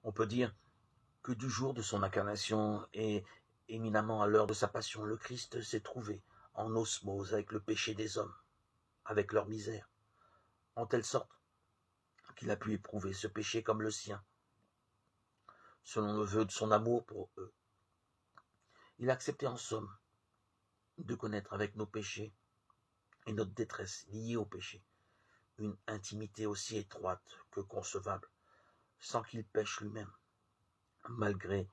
On peut dire que du jour de son incarnation et éminemment à l'heure de sa passion, le Christ s'est trouvé en osmose avec le péché des hommes, avec leur misère, en telle sorte qu'il a pu éprouver ce péché comme le sien, selon le vœu de son amour pour eux. Il a accepté en somme de connaître avec nos péchés et notre détresse liée au péché une intimité aussi étroite que concevable, sans qu'il pêche lui-même, malgré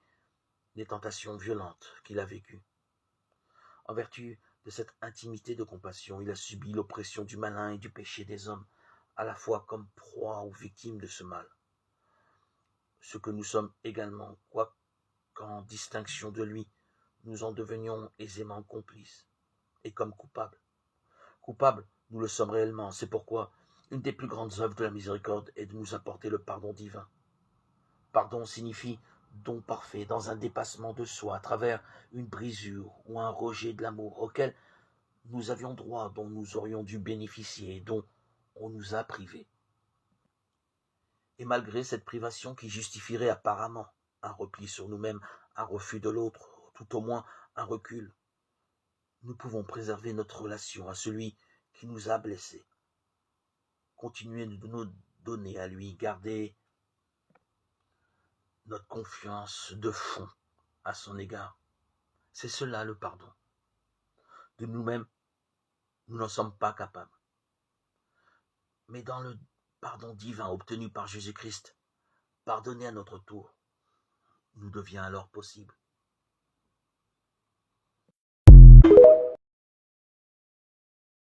les tentations violentes qu'il a vécues. En vertu de cette intimité de compassion, il a subi l'oppression du malin et du péché des hommes, à la fois comme proie ou victime de ce mal. Ce que nous sommes également, quoiqu'en distinction de lui, nous en devenions aisément complices, et comme coupables. Coupables, nous le sommes réellement, c'est pourquoi une des plus grandes œuvres de la miséricorde est de nous apporter le pardon divin. Pardon signifie don parfait dans un dépassement de soi, à travers une brisure ou un rejet de l'amour auquel nous avions droit, dont nous aurions dû bénéficier, dont on nous a privés. Et malgré cette privation qui justifierait apparemment un repli sur nous-mêmes, un refus de l'autre, tout au moins un recul, nous pouvons préserver notre relation à celui qui nous a blessés, continuer de nous donner à lui, garder notre confiance de fond à son égard. C'est cela le pardon. De nous-mêmes, nous n'en sommes pas capables. Mais dans le pardon divin obtenu par Jésus-Christ, pardonner à notre tour nous devient alors possible.